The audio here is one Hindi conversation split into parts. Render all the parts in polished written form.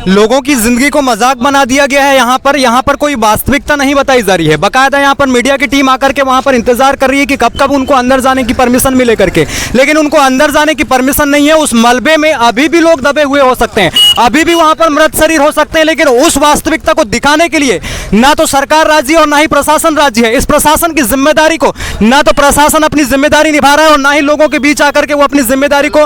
लोगों की जिंदगी को मजाक बना दिया गया है। यहाँ पर कोई वास्तविकता नहीं बताई जा रही है। बाकायदा यहाँ पर मीडिया की टीम आकर के वहाँ पर इंतजार कर रही है कि कब कब उनको अंदर जाने की परमिशन मिले करके, लेकिन उनको अंदर जाने की परमिशन नहीं है। उस मलबे में अभी भी लोग दबे हुए हो सकते हैं, अभी भी वहाँ पर मृत शरीर हो सकते हैं, लेकिन उस वास्तविकता को दिखाने के लिए ना तो सरकार राजी है और ना ही प्रशासन राजी है। इस प्रशासन की जिम्मेदारी को ना तो प्रशासन अपनी जिम्मेदारी निभा रहा है और ना ही लोगों के बीच आकर के वो अपनी जिम्मेदारी को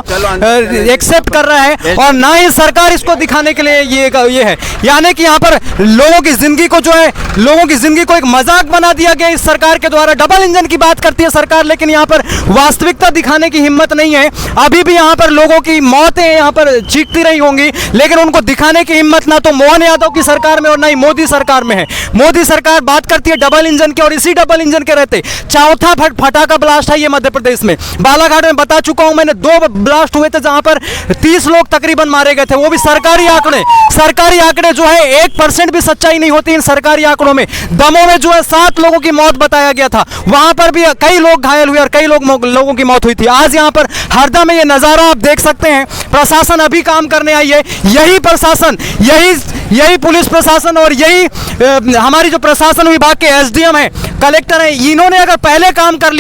एक्सेप्ट कर रहा है, और ना ही सरकार इसको दिखाने के लिए ये है। यानी कि यहाँ पर लोगों की जिंदगी को जो है, लोगों की जिंदगी को एक मजाक बना दिया गया इस सरकार के द्वारा। डबल इंजन की बात करती है सरकार, लेकिन यहाँ पर वास्तविकता दिखाने की हिम्मत नहीं है। अभी भी यहाँ पर लोगों की मौतें यहाँ पर चीखती रही होंगी, लेकिन उनको दिखाने की हिम्मत ना तो मोहन यादव की सरकार में और ना ही मोदी सरकार में है। मोदी सरकार बात करती है डबल इंजन के, और इसी डबल इंजन के रहते चौथा फटाका ब्लास्ट है ये मध्य प्रदेश में। बालाघाट में बता चुका हूं मैंने, 2 ब्लास्ट हुए थे जहां पर 30 लोग तकरीबन मारे गए थे, वो भी सरकारी आंकड़े जो है 1% भी सच्चाई नहीं होती इन सरकारी आंकड़ों में। दमों में जो है 7 लोगों की मौत बताया गया था, वहां पर भी कई लोग घायल हुए और कई लोगों की मौत हुई थी। आज यहाँ पर हरदा में ये नजारा आप देख सकते हैं। प्रशासन अभी काम करने आई है, यही प्रशासन, यही पुलिस प्रशासन और यही हमारी जो प्रशासन विभाग के एसडीएम है, कलेक्टर है, इन्होंने अगर पहले काम कर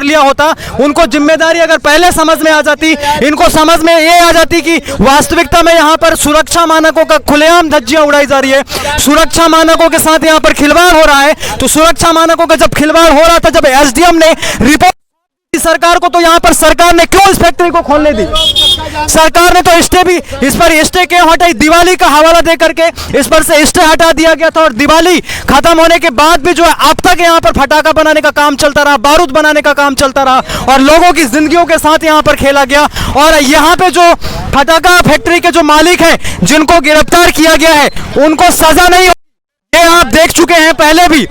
लिया होता, उनको जिम्मेदारी अगर पहले समझ में आ जाती, इनको समझ में ये आ जाती कि वास्तविकता में यहाँ पर सुरक्षा मानकों का खुलेआम धज्जियां उड़ाई जा रही है, सुरक्षा मानकों के साथ यहाँ पर खिलवाड़ हो रहा है। तो सुरक्षा मानकों का जब खिलवाड़ हो रहा था, जब एसडीएम ने रिपोर्ट सरकार को, तो यहाँ पर सरकार ने क्यों इस फैक्ट्री को खोलने दी? सरकार ने तो इस पर स्टे क्यों हटाई? दिवाली का हवाला दे करके इस पर से स्टे हटा दिया गया था, और दिवाली खत्म होने के बाद भी जो है अब तक यहाँ पर फटाखा बनाने का काम चलता रहा, बारूद बनाने का काम चलता रहा, और लोगों की जिंदगियों के साथ यहाँ पर खेला गया। और यहाँ पे जो फटाखा फैक्ट्री के जो मालिक हैं, जिनको गिरफ्तार किया गया है, उनको सजा नहीं, ये आप देख चुके हैं पहले भी।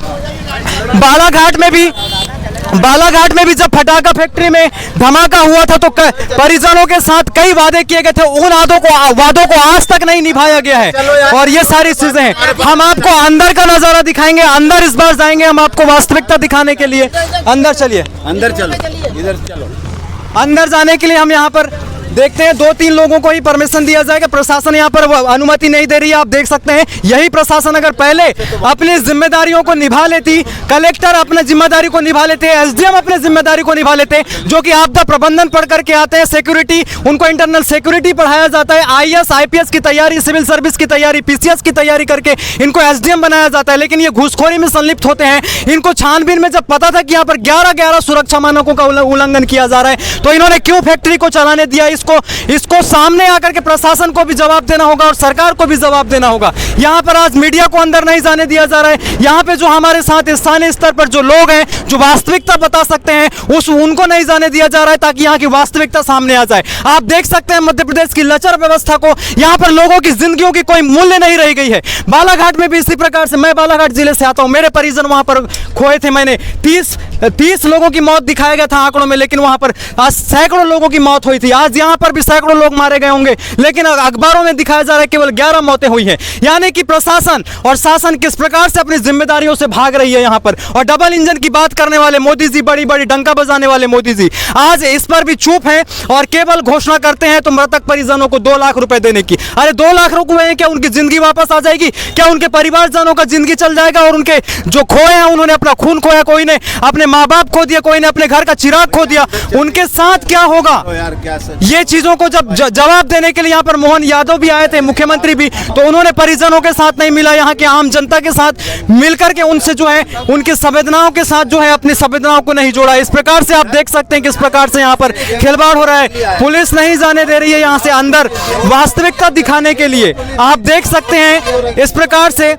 बालाघाट में भी जब फटाखा फैक्ट्री में धमाका हुआ था, तो परिजनों के साथ कई वादे किए गए थे, उन वादों को आज तक नहीं निभाया गया है। और ये सारी चीजें हैं। हम आपको अंदर का नजारा दिखाएंगे, अंदर इस बार जाएंगे हम आपको वास्तविकता दिखाने के लिए। अंदर चलिए, अंदर चलो, इधर चलो। अंदर जाने के लिए हम यहाँ पर देखते हैं 2-3 लोगों को ही परमिशन दिया जाएगा। प्रशासन यहाँ पर अनुमति नहीं दे रही है, आप देख सकते हैं। यही प्रशासन अगर पहले अपनी जिम्मेदारियों को निभा लेती, कलेक्टर अपनी जिम्मेदारी को निभा लेते, एसडीएम अपनी जिम्मेदारी को निभा लेते, जो कि आपदा प्रबंधन पढ़ करके आते हैं, सिक्योरिटी, उनको इंटरनल सिक्योरिटी पढ़ाया जाता है, आईएएस आईपीएस की तैयारी, सिविल सर्विस की तैयारी, पीसीएस की तैयारी करके इनको एसडीएम बनाया जाता है, लेकिन ये घूसखोरी में संलिप्त होते हैं। इनको छानबीन में जब पता था कि यहाँ पर 11 सुरक्षा मानकों का उल्लंघन किया जा रहा है, तो इन्होंने क्यों फैक्ट्री को चलाने दिया? इसको सामने आकर के प्रशासन को भी जवाब देना होगा और सरकार को भी जवाब देना होगा। यहाँ पर आज मीडिया को अंदर नहीं जाने दिया जा रहा है। यहाँ पे जो हमारे साथ स्थानीय स्तर पर जो लोग हैं, जो वास्तविकता बता सकते हैं, उनको नहीं जाने दिया जा रहा है, ताकि यहाँ की वास्तविकता सामने आ जाए। आप देख सकते हैं मध्य प्रदेश की लचर व्यवस्था को, यहाँ पर लोगों की जिंदगियों की कोई मूल्य नहीं रह गई है। बालाघाट में भी इसी प्रकार से, मैं बालाघाट जिले से आता हूँ, मेरे परिजन वहां पर खोए थे। मैंने 30 लोगों की मौत दिखाया गया था आंकड़ों में, लेकिन वहां पर आज सैकड़ों लोगों की मौत हुई थी। आज यहाँ पर भी सैकड़ों लोग मारे गए होंगे, लेकिन अखबारों में दिखाया जा रहा है केवल 11 मौतें हुई हैं। यानी कि प्रशासन और शासन किस प्रकार से अपनी जिम्मेदारियों से भाग रही है यहाँ पर। और डबल इंजन की बात करने वाले मोदी जी, बड़ी बड़ी डंका बजाने वाले मोदी जी, आज इस पर भी चुप हैं और केवल घोषणा करते हैं तो मृतक परिजनों को 2 लाख रुपए देने की। अरे 2 लाख रुपए हैं, क्या उनकी जिंदगी वापस आ जाएगी? क्या उनके परिवारजनों का जिंदगी चल जाएगा? और उनके जो खोए हैं, उन्होंने अपना खून खोया, कोई ने अपने माँ बाप खो दिया, कोई ने अपने घर का चिराग खो दिया, उनके साथ क्या होगा? ये चीजों को जब जवाब देने के लिए यहाँ पर मोहन यादव भी आए थे, मुख्यमंत्री भी, तो उन्होंने परिजनों के साथ नहीं मिला, यहाँ के आम जनता के साथ मिलकर के उनसे जो है, उनकी संवेदनाओं के साथ जो है, अपनी संवेदनाओं को नहीं जोड़ा। इस प्रकार से आप देख सकते हैं किस प्रकार से यहाँ पर खिलवाड़ हो रहा है। पुलिस नहीं जाने दे रही है यहाँ से अंदर वास्तविकता दिखाने के लिए। आप देख सकते हैं इस प्रकार से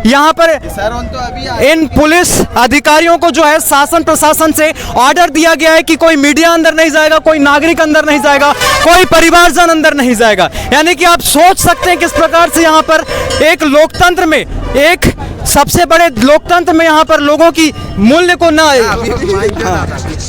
यहाँ पर इन पुलिस अधिकारियों को जो है शासन प्रशासन से ऑर्डर दिया गया है कि कोई मीडिया अंदर नहीं जाएगा, कोई नागरिक अंदर नहीं जाएगा, कोई परिवारजन अंदर नहीं जाएगा। यानी कि आप सोच सकते हैं किस प्रकार से यहाँ पर एक लोकतंत्र में, एक सबसे बड़े लोकतंत्र में यहाँ पर लोगों की मूल्य को ना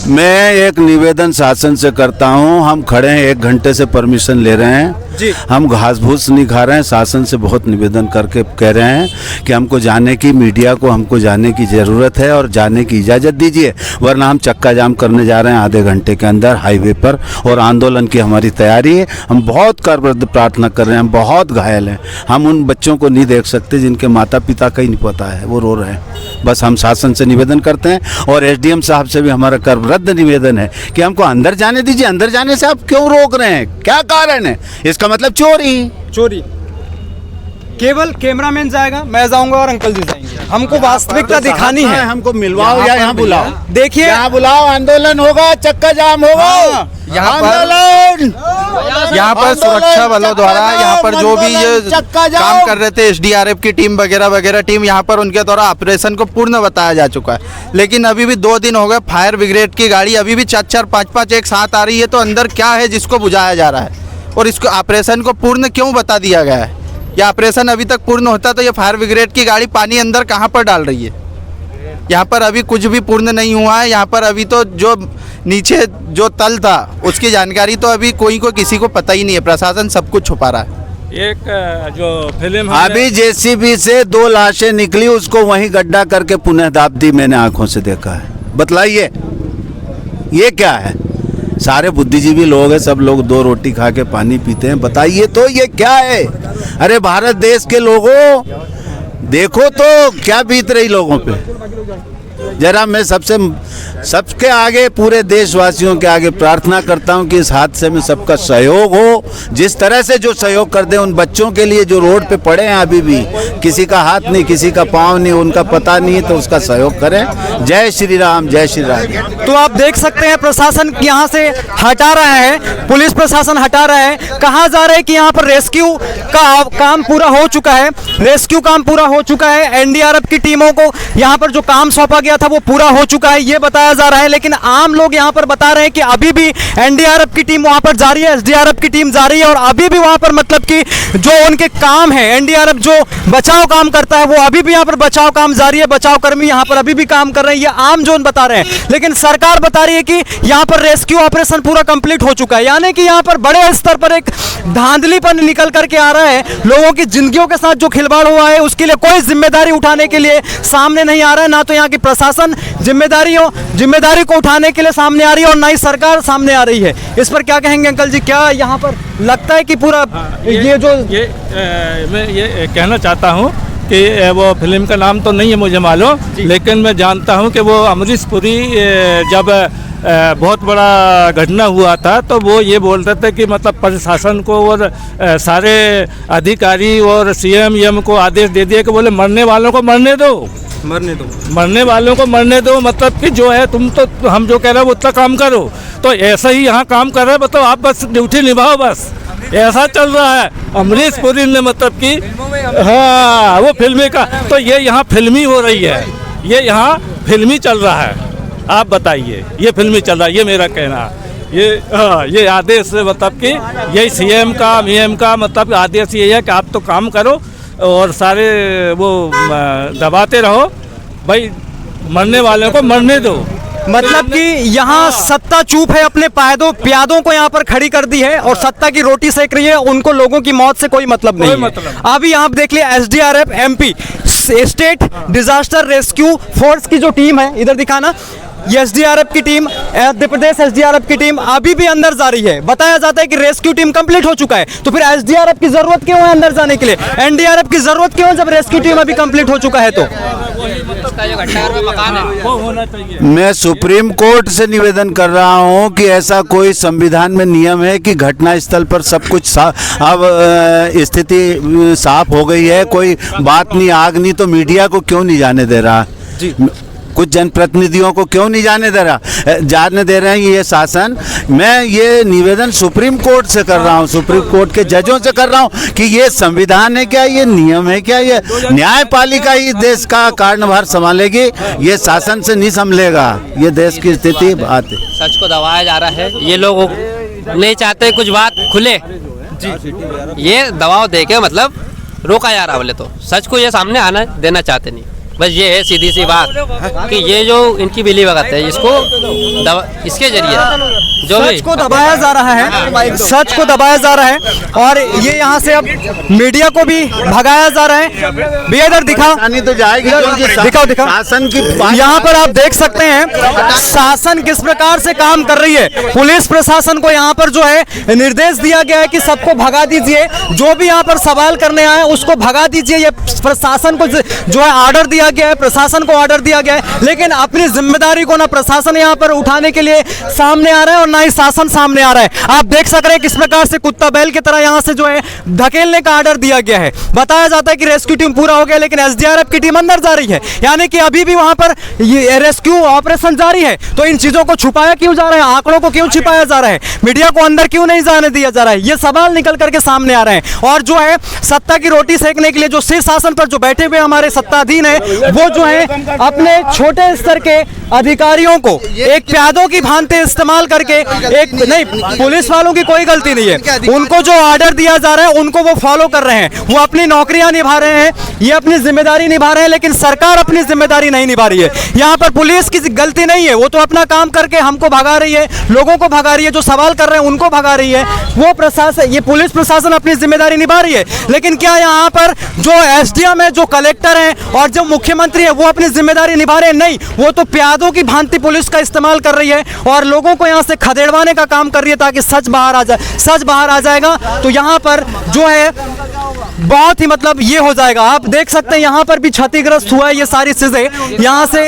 मैं एक निवेदन शासन से करता हूं। हम खड़े हैं 1 घंटे से परमिशन ले रहे हैं जी। हम घास भूस नहीं खा रहे हैं। शासन से बहुत निवेदन करके कह रहे हैं कि हमको जाने की, मीडिया को हमको जाने की ज़रूरत है और जाने की इजाज़त दीजिए, वरना हम चक्का जाम करने जा रहे हैं आधे घंटे के अंदर हाईवे पर। और आंदोलन की हमारी तैयारी है। हम बहुत करबद्ध प्रार्थना कर रहे हैं, हम बहुत घायल हैं। हम उन बच्चों को नहीं देख सकते जिनके माता पिता का ही नहीं पता है, वो रो रहे हैं। बस हम शासन से निवेदन करते हैं और एसडीएम साहब से भी हमारा करबद्ध निवेदन है कि हमको अंदर जाने दीजिए। अंदर जाने से आप क्यों रोक रहे हैं, क्या कारण है? इसका मतलब चोरी। केवल कैमरामैन जाएगा, मैं जाऊंगा और अंकल जी जाएंगे। हमको वास्तविकता दिखानी है। हमको मिलवाओ या यहाँ बुलाओ। देखिए, यहाँ बुलाओ, आंदोलन होगा, चक्का जाम होगा। यहाँ पर सुरक्षा बलों द्वारा यहाँ पर जो भी ये काम कर रहे थे, एसडीआरएफ की टीम वगैरह टीम, यहाँ पर उनके द्वारा ऑपरेशन को पूर्ण बताया जा चुका है। लेकिन अभी भी 2 दिन हो गए, फायर ब्रिगेड की गाड़ी अभी भी 4-4, 5-5 एक साथ आ रही है। तो अंदर क्या है जिसको बुझाया जा रहा है, और इसको ऑपरेशन को पूर्ण क्यों बता दिया गया है? यह ऑपरेशन अभी तक पूर्ण होता तो ये फायर ब्रिगेड की गाड़ी पानी अंदर कहाँ पर डाल रही है? यहाँ पर अभी कुछ भी पूर्ण नहीं हुआ है। यहाँ पर अभी तो जो नीचे जो तल था उसकी जानकारी तो अभी कोई को किसी को पता ही नहीं है। प्रशासन सब कुछ छुपा रहा है। एक जो फिल्म अभी जेसीबी से 2 लाशें निकली, उसको वहीं गड्ढा करके पुनः दाब दी, मैंने आंखों से देखा है। बतलाइए ये क्या है? सारे बुद्धिजीवी लोग हैं, सब लोग 2 रोटी खा के पानी पीते हैं। बताइए तो ये क्या है? अरे भारत देश के लोगों, देखो तो क्या बीत रही लोगों पे। जरा मैं सबके आगे, पूरे देशवासियों के आगे प्रार्थना करता हूं कि इस हादसे में सबका सहयोग हो। जिस तरह से जो सहयोग कर दे उन बच्चों के लिए जो रोड पे पड़े हैं, अभी भी किसी का हाथ नहीं, किसी का पाँव नहीं, उनका पता नहीं है, तो उसका सहयोग करें। जय श्री राम, जय श्री राम। तो आप देख सकते हैं प्रशासन यहाँ से हटा रहा है, पुलिस प्रशासन हटा रहा है। कहा जा रहा है कि यहाँ पर रेस्क्यू का काम पूरा हो चुका है। रेस्क्यू काम पूरा हो चुका है। एनडीआरएफ की टीमों को यहाँ पर जो काम सौंपा गया था वो पूरा हो चुका है, ये बताया जा रहा है। लेकिन आम लोग यहाँ पर बता रहे हैं कि अभी भी एनडीआरएफ की टीम वहाँ पर जा रही है, एसडीआरएफ की टीम जा रही है, और अभी भी वहाँ पर मतलब कि जो उनके काम है, एनडीआरएफ जो बचाव काम करता है, वो अभी भी यहाँ पर बचाव काम जारी है। बचाव कर्मी यहाँ पर अभी भी काम कर रहे हैं, ये आम जोन बता रहे हैं। लेकिन सरकार बता रही है कि यहाँ पर रेस्क्यू ऑपरेशन पूरा कंप्लीट हो चुका है। यानी कि यहाँ पर बड़े स्तर पर एक धांधलीपन निकल करके आ रहा है। लोगों की जिंदगियों के साथ जो खिलवाड़ हुआ है उसके लिए कोई जिम्मेदारी उठाने के लिए सामने नहीं आ रहा है। ना तो यहाँ की प्रशासन जिम्मेदारी को उठाने के लिए सामने आ रही है और ना ही सरकार सामने आ रही है। इस पर क्या कहेंगे अंकल जी? क्या यहाँ पर लगता है कि पूरा मैं ये कहना चाहता हूँ कि वो फिल्म का नाम तो नहीं है मुझे मालूम, लेकिन मैं जानता हूँ कि वो अमरीश पुरी जब बहुत बड़ा घटना हुआ था तो वो ये बोल रहे थे कि मतलब प्रशासन को और सारे अधिकारी और सीएम को आदेश दे दिया कि बोले मरने वालों को मरने दो, मरने वालों को मरने दो। मतलब कि जो है तुम तो हम जो कह रहे हो उतना काम करो। तो ऐसा ही यहाँ काम कर रहे हैं, बताओ आप बस ड्यूटी निभाओ, बस ऐसा चल रहा है। अमरीश पुरी ने मतलब कि हाँ वो फिल्मी का, तो ये यहाँ फिल्मी हो रही है, ये यहाँ फिल्मी चल रहा है। आप बताइए, ये फिल्मी चल रहा है, ये मेरा कहना है। ये आदेश मतलब कि यही सीएम का मीएम का मतलब आदेश ये है कि आप तो काम करो और सारे वो दबाते रहो, भाई मरने वालों को मरने दो। मतलब कि यहाँ सत्ता चुप है, अपने प्यादों को यहाँ पर खड़ी कर दी है और सत्ता की रोटी सेक रही है। उनको लोगों की मौत से कोई मतलब नहीं है। अभी यहाँ देख लिया SDRF MP state disaster rescue force की जो टीम है, इधर दिखाना, ये एसडीआरएफ की टीम, मध्य प्रदेश एसडीआरएफ की टीम अभी भी अंदर जा रही है। बताया जाता है कि रेस्क्यू टीम कंप्लीट हो चुका है, तो फिर एसडीआरएफ की जरूरत क्यों है अंदर जाने के लिए? एनडीआरएफ की जरूरत क्यों है जब रेस्क्यू टीम अभी कंप्लीट हो चुका है? तो मैं सुप्रीम कोर्ट से निवेदन कर रहा हूं कि ऐसा कोई संविधान में नियम है कि घटना स्थल पर सब कुछ अब स्थिति साफ हो गई है, कोई बात नहीं, आग नहीं, तो मीडिया को क्यों नहीं जाने दे रहा जी? कुछ जनप्रतिनिधियों को क्यों नहीं जाने दे रहे हैं ये शासन? मैं ये निवेदन सुप्रीम कोर्ट से कर रहा हूँ, सुप्रीम कोर्ट के जजों से कर रहा हूँ कि ये संविधान है क्या, ये नियम है क्या? ये न्यायपालिका ही देश का कार्यभार संभालेगी, ये शासन से नहीं संभलेगा। ये देश की स्थिति बात है। सच को दबाया जा रहा है, ये लोग नहीं चाहते कुछ बात खुले, ये दबाव देके मतलब रोका जा रहा है। बोले तो सच को ये सामने आना देना चाहते नहीं। बस ये है सीधी सी बात कि ये जो इनकी बिली भगत है इसको इसके जरिए जो भी सच को दबाया जा रहा है, सच को दबाया जा रहा है और ये यहाँ से अब मीडिया को भी भगाया जा रहा है। भैया इधर दिखाओ, आसानी तो जाएगी क्योंकि दिखाओ दिखाओ शासन की यहाँ पर आप देख सकते हैं शासन किस प्रकार से काम कर रही है। पुलिस प्रशासन को यहाँ पर जो है निर्देश दिया गया है कि सबको भगा दीजिए, जो भी यहाँ पर सवाल करने आए उसको भगा दीजिए। ये प्रशासन को जो है ऑर्डर दिया गया है, प्रशासन को ऑर्डर दिया गया है, लेकिन अपनी जिम्मेदारी को ना प्रशासन यहाँ पर उठाने के लिए सामने आ रहा है और ना ही शासन सामने आ रहा है। आप देख सक रहे हैं किस प्रकार से कुत्ता बैल की तरह यहाँ से जो है धकेलने का ऑर्डर दिया गया है। बताया जाता है कि रेस्क्यू टीम पूरा हो गया, लेकिन एसडीआरएफ की टीम अंदर जा रही है, यानी कि अभी भी वहां पर ये रेस्क्यू ऑपरेशन जारी है। तो इन चीजों को छुपाया क्यों जा रहा है, आंकड़ों को क्यों छिपाया जा रहा है, मीडिया को अंदर क्यों नहीं जाने दिया जा रहा है, ये सवाल निकल करके सामने आ रहे हैं। और जो है सत्ता की रोटी सेकने के लिए जो शीर्ष शासन पर जो बैठे हुए हमारे सत्ताधीन है, वो जो है अपने छोटे स्तर के अधिकारियों को एक प्यादों की भांति इस्तेमाल करके, एक नहीं, पुलिस वालों की कोई गलती नहीं है, उनको जो ऑर्डर दिया जा रहा है उनको वो फॉलो कर रहे हैं, वो अपनी नौकरियां निभा रहे हैं, ये अपनी जिम्मेदारी निभा रहे हैं, लेकिन सरकार अपनी जिम्मेदारी नहीं निभा रही है। यहाँ पर पुलिस की गलती नहीं है, वो तो अपना काम करके हमको भगा रही है, लोगों को भगा रही है, जो सवाल कर रहे हैं उनको भगा रही है। वो प्रशासन, ये पुलिस प्रशासन अपनी जिम्मेदारी निभा रही है, लेकिन क्या यहाँ पर जो एसडीएम है, जो कलेक्टर है और जो मुख्यमंत्री है वो अपनी जिम्मेदारी निभा रहे हैं? नहीं, वो तो प्यादों की भांति पुलिस का इस्तेमाल कर रही है और लोगों को यहाँ से खदेड़वाने का काम कर रही है ताकि सच बाहर आ जाए। सच बाहर आ जाएगा तो यहाँ पर जो है बहुत ही मतलब ये हो जाएगा। आप देख सकते हैं यहाँ पर भी क्षतिग्रस्त हुआ है, ये सारी चीजें यहाँ से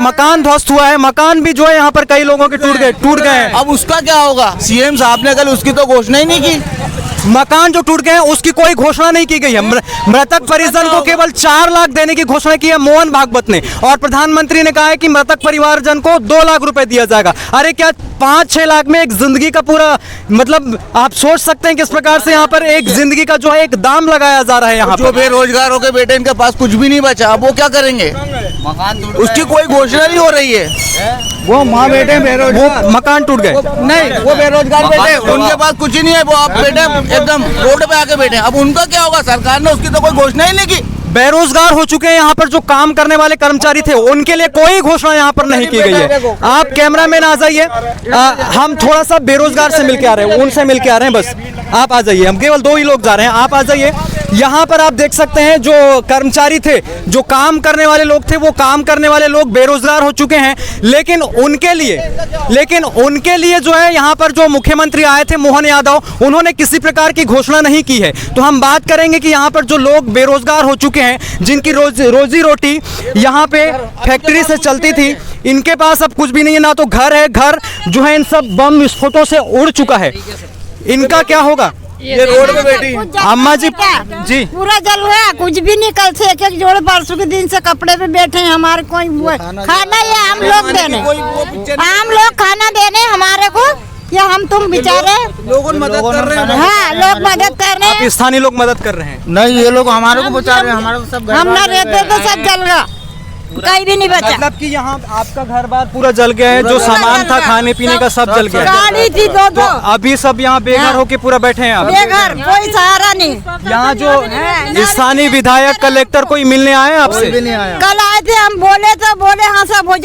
मकान ध्वस्त हुआ है, मकान भी जो है यहाँ पर कई लोगों के टूट गए हैं। अब उसका क्या होगा? सीएम साहब ने कल उसकी तो घोषणा ही नहीं की। मकान जो टूट गए हैं उसकी कोई घोषणा नहीं की गई है। मृतक परिजन को केवल 4 लाख देने की घोषणा की है मोहन भागवत ने, और प्रधानमंत्री ने कहा है कि मृतक परिवारजन को 2 लाख रुपए दिया जाएगा। अरे क्या 5-6 लाख में एक जिंदगी का पूरा मतलब आप सोच सकते हैं किस प्रकार से यहाँ पर एक जिंदगी का जो है एक दाम लगाया जा रहा है। यहाँ जो बेरोजगार हो के बेटे इनके पास कुछ भी नहीं बचा, अब वो क्या करेंगे? उसकी कोई घोषणा नहीं हो रही है। वो माँ बेटे बेरोजगार, वो मकान टूट गए, नहीं वो बेरोजगार बेटे, उनके पास कुछ ही नहीं है, वो आप बेटे एकदम रोड पे आके बैठे। अब उनका क्या होगा? सरकार ने उसकी तो कोई घोषणा ही नहीं की। बेरोजगार हो चुके हैं यहाँ पर जो काम करने वाले कर्मचारी थे, उनके लिए कोई घोषणा यहाँ पर नहीं की गई है। आप कैमरामैन आ जाइए, हम थोड़ा सा बेरोजगार से मिलके आ रहे हैं, उनसे मिलके आ रहे हैं, बस आप आ जाइए, हम केवल 2 ही लोग जा रहे हैं, आप आ जाइए। यहाँ पर आप देख सकते हैं जो कर्मचारी थे, जो काम करने वाले लोग थे, वो काम करने वाले लोग बेरोजगार हो चुके हैं, लेकिन उनके लिए जो है यहाँ पर जो मुख्यमंत्री आए थे मोहन यादव, उन्होंने किसी प्रकार की घोषणा नहीं की है। तो हम बात करेंगे कि यहाँ पर जो लोग बेरोजगार हो चुके हैं, जिनकी रोजी रोटी यहाँ पे फैक्ट्री से चलती थी, इनके पास अब कुछ भी नहीं है, ना तो घर है, घर जो है इन सब बम विस्फोटों से उड़ चुका है। इनका क्या होगा? ये रोड पे बैठी अम्मा जी जी पूरा जल हुआ, कुछ भी नहीं। कल से एक जोड़े परसों के दिन से कपड़े पे बैठे हैं, हमारे कोई खाना ये हम लोग देने, हम लोग खाना देने हमारे को, या हम तुम बेचारे लोगों मदद कर रहे हैं। हाँ, लोग मदद कर रहे हैं, स्थानीय लोग मदद कर रहे हैं। नहीं, ये लोग हमारे को बचा रहे हैं, हमारे सब हम न रहते तो सब जल गया, कहीं भी नहीं बचा। मतलब कि यहाँ आपका घर बार पूरा जल गया है, जो सामान था खाने पीने का सब जल गया है। गाड़ी थी 2 तो अभी सब यहाँ बेघर होके पूरा बैठे हैं आप? बेघर, कोई सहारा नहीं। यहाँ जो स्थानीय विधायक कलेक्टर कोई मिलने आए आपसे? कल आए थे, हम बोले तो बोले हाँ सब हो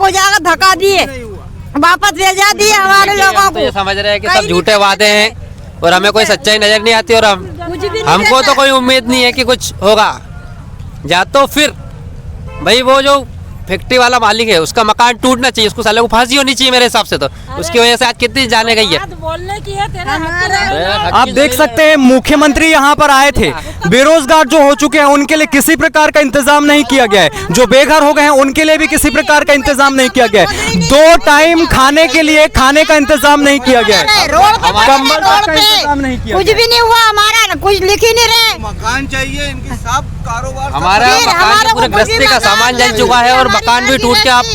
जाएगा, धक्का दिए, वापस भेजा दिए हमारे लोगों को। ये समझ रहे हैं कि सब झूठे वादे हैं और हमें कोई सच्चाई नजर नहीं आती, और हमको तो कोई उम्मीद नहीं है कि कुछ होगा। या तो फिर भाई वो जो फैक्ट्री वाला मालिक है उसका मकान टूटना चाहिए, उसको साले को फांसी होनी चाहिए मेरे हिसाब से। तो उसकी वजह से आज कितनी जाने गई है। आप देख सकते हैं मुख्यमंत्री यहाँ पर आए थे, बेरोजगार जो हो चुके हैं उनके लिए किसी प्रकार का इंतजाम नहीं किया गया है, जो बेघर हो गए हैं उनके लिए भी किसी प्रकार का इंतजाम नहीं किया गया है, 2 टाइम खाने के लिए खाने का इंतजाम नहीं किया गया है, कंबल का इंतजाम नहीं किया, कुछ भी नहीं हुआ हमारा, कुछ लिख ही नहीं रहे। मकान चाहिए, इनके सब कारोबार हमारा मकान पूरे गृहस्थी का सामान जल चुका है और मकान भी टूट के आप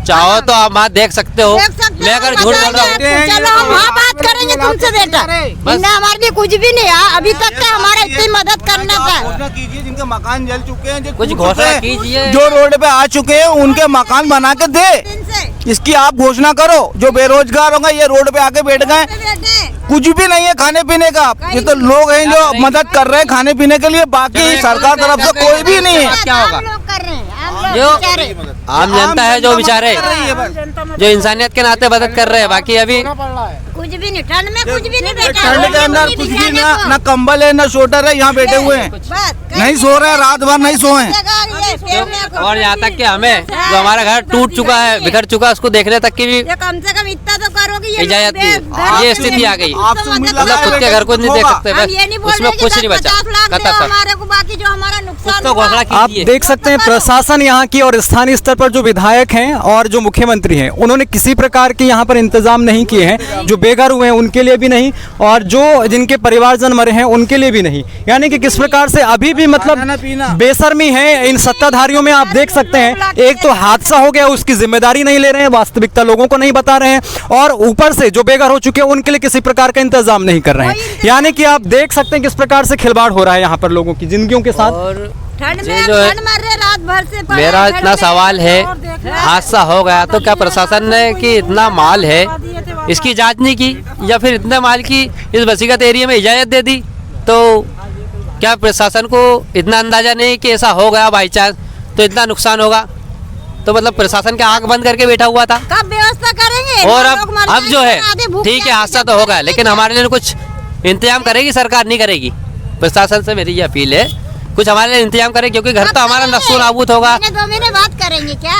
चाहो तो आप वहाँ देख सकते हो। मैं अगर झूठ बोल रहा हूँ, चलो हम वहाँ बात करेंगे तुमसे बेटा, इनने हमारे लिए कुछ भी नहीं है अभी तक का, हमारा इतनी मदद करना था। घोषणा कीजिए, जिनके मकान जल चुके हैं, कुछ घोषणा कीजिए। जो रोड पे आ चुके हैं उनके मकान बना के दे, इसकी आप घोषणा करो। जो बेरोजगार होंगे ये रोड पे आके बैठ गए, कुछ भी नहीं है खाने पीने का। ये तो लोग हैं जो मदद कर रहे हैं खाने पीने के लिए, बाकी सरकार तरफ से कोई भी नहीं है। क्या होगा? जो आम जनता है जो बेचारे जो इंसानियत के नाते मदद कर रहे हैं, बाकी अभी कुछ भी नहीं, ठंड में कुछ भी नहीं बैठा, ठंड के अंदर कुछ भी ना कंबल है ना स्वेटर है, यहाँ बैठे हुए हैं, नहीं सो रहे, रात भर नहीं सोए। और यहाँ तक कि हमें जो हमारा घर टूट चुका है, बिखर चुका है, उसको देखने तक की भी कम से कम इतना तो करोगे, इजाजत नहीं। ये स्थिति आ गई, मतलब खुद के घर को नहीं देख सकते, बस उसमें कुछ नहीं बचा। हमारे को बाकी जो हमारा नुकसान तो घोषणा आप कीजिए। देख सकते हैं प्रशासन यहाँ की और स्थानीय स्तर पर जो विधायक हैं और जो मुख्यमंत्री हैं, उन्होंने किसी प्रकार के यहाँ पर इंतजाम नहीं किए हैं। जो बेघर हुए हैं उनके लिए भी नहीं, और जो जिनके परिवारजन मरे हैं उनके लिए भी नहीं। यानी कि किस प्रकार से अभी भी मतलब बेशर्मी है इन सत्ताधारियों में। आप देख सकते हैं, एक तो हादसा हो गया, उसकी जिम्मेदारी नहीं ले रहे हैं, वास्तविकता लोगों को नहीं बता रहे हैं, और ऊपर से जो बेघर हो चुके हैं उनके लिए किसी प्रकार का इंतजाम नहीं कर रहे हैं। यानी कि आप देख सकते हैं किस प्रकार से खिलवाड़ हो रहा है यहाँ पर लोगों की जिंदगियों के साथ। और ठंड ये में जो है, ठंड मर रहे रात भर से। मेरा इतना सवाल है, हादसा हो गया तो क्या प्रशासन ने कि इतना माल है इसकी जांच नहीं की, या फिर इतने माल की इस वसीकत एरिया में इजाज़त दे दी? तो क्या प्रशासन को इतना अंदाजा नहीं कि ऐसा हो गया बाई चांस तो इतना नुकसान होगा? तो मतलब प्रशासन के आंख बंद करके बैठा हुआ था। कब व्यवस्था करेंगे? और अब जो है ठीक है, हादसा तो होगा, लेकिन हमारे लिए कुछ इंतजाम करेगी सरकार? नहीं करेगी। प्रशासन से मेरी ये अपील है, कुछ हमारे लिए इंतजाम करें, क्योंकि घर तो हमारा नस्तो नाबूद होगा। 2 महीने बात करेंगे क्या?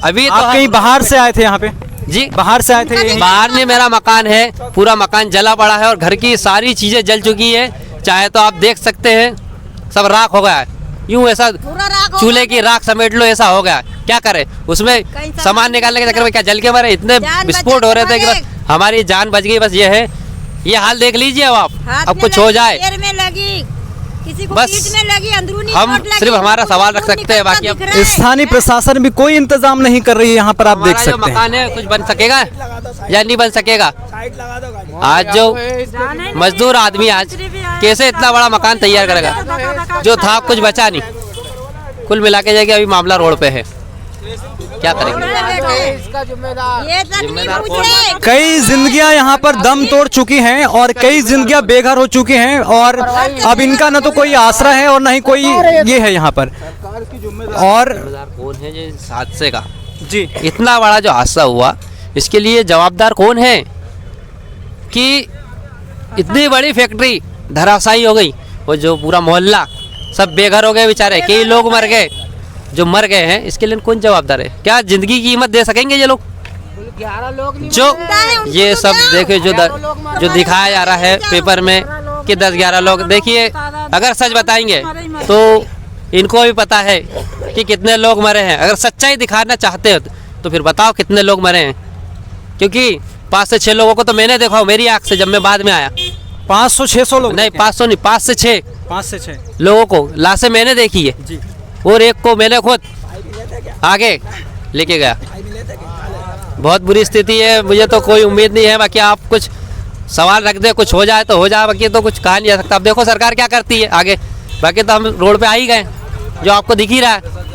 अभी तो आप कहीं बाहर से आए थे यहाँ पे? जी, बाहर से आए थे? यहीं? बाहर में मेरा मकान है, पूरा मकान जला पड़ा है और घर की सारी चीजें जल चुकी है। चाहे तो आप देख सकते हैं, सब राख हो गया है, यूं ऐसा चूल्हे की राख समेट लो, ऐसा हो गया। क्या करे, उसमें सामान निकालने के चक्कर में क्या जल के मरे? इतने विस्फोट हो रहे थे कि बस हमारी जान बच गई। बस ये है, ये हाल देख लीजिए अब कुछ हो जाए, किसी को बस पीठ में लगी, अंदरूनी हम चोट लगी, सिर्फ हमारा उसको सवाल रख सकते हैं, बाकी दिख अब रहा है। स्थानीय प्रशासन भी कोई इंतजाम नहीं कर रही है यहाँ पर। आप देख हमारा जो सकते हैं मकान है कुछ बन सकेगा या नहीं बन सकेगा? आज जो मजदूर आदमी आज कैसे इतना बड़ा मकान तैयार करेगा? जो था कुछ बचा नहीं। कुल मिला के जाके अभी मामला रोड पे है, क्या करेंगे? ये तकलीफ पूछे। कई जिंदगियां यहाँ पर दम तोड़ चुकी हैं और कई जिंदगियां बेघर हो चुकी हैं, और अब इनका न तो कोई आसरा है और न ही कोई ये है यहाँ पर। और कौन है ये इस हादसे का? जी, इतना बड़ा जो हादसा हुआ, इसके लिए जवाबदार कौन है कि इतनी बड़ी फैक्ट्री धराशायी हो गई, वो जो पूरा मोहल्ला सब बेघर हो गए बेचारे, कई लोग मर गए। जो मर गए हैं इसके लिए कौन जवाबदार है? क्या जिंदगी की कीमत दे सकेंगे ये लोग? जो ये सब देखिए, जो दिखाया जा रहा है पेपर में कि 10-11 लोग, देखिए अगर सच बताएंगे तो इनको भी पता है कि कितने लोग मरे हैं। अगर सच्चाई दिखाना चाहते हो तो फिर बताओ कितने लोग मरे हैं, क्योंकि 5 से 6 लोगों को तो मैंने देखा हो मेरी आँख से जब मैं बाद में आया। 500-600 लोग? नहीं, 500 नहीं, 5 से 6 5 से 6 लोगों को लाशें मैंने देखी है जी। और एक को मैंने खुद आगे लेके गया। बहुत बुरी स्थिति है, मुझे तो कोई उम्मीद नहीं है। बाकी आप कुछ सवाल रख दे, कुछ हो जाए तो हो जाए, बाकी तो कुछ कहा नहीं जा सकता। अब देखो सरकार क्या करती है आगे, बाकी तो हम रोड पे आ ही गए, जो आपको दिख ही रहा है।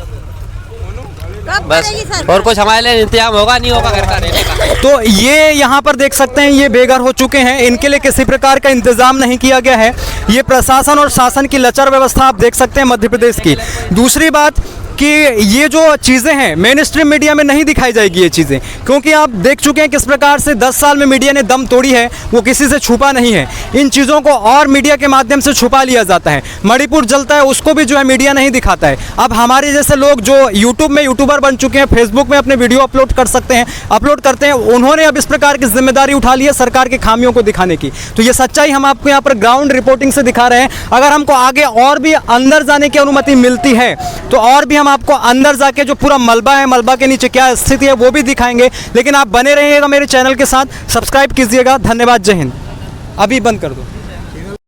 बस और कुछ हमारे लिए इंतजाम होगा नहीं होगा घर का रहने का। तो ये यहाँ पर देख सकते हैं, ये बेघर हो चुके हैं, इनके लिए किसी प्रकार का इंतजाम नहीं किया गया है। ये प्रशासन और शासन की लचर व्यवस्था आप देख सकते हैं मध्य प्रदेश की। दूसरी बात कि ये जो चीज़ें हैं मेन स्ट्रीम मीडिया में नहीं दिखाई जाएगी ये चीज़ें, क्योंकि आप देख चुके हैं किस प्रकार से 10 साल में मीडिया ने दम तोड़ी है, वो किसी से छुपा नहीं है। इन चीज़ों को और मीडिया के माध्यम से छुपा लिया जाता है। मणिपुर जलता है, उसको भी जो है मीडिया नहीं दिखाता है। अब हमारे जैसे लोग जो यूट्यूब में यूट्यूबर बन चुके हैं, फेसबुक में अपने वीडियो अपलोड करते हैं, उन्होंने अब इस प्रकार की जिम्मेदारी उठा ली है सरकार की खामियों को दिखाने की। तो ये सच्चाई हम आपको यहाँ पर ग्राउंड रिपोर्टिंग से दिखा रहे हैं। अगर हमको आगे और भी अंदर जाने की अनुमति मिलती है तो और भी हम आपको अंदर जाके जो पूरा मलबा है, मलबा के नीचे क्या स्थिति है वो भी दिखाएंगे। लेकिन आप बने रहिएगा मेरे चैनल के साथ, सब्सक्राइब कीजिएगा। धन्यवाद, जय हिंद। अभी बंद कर दो।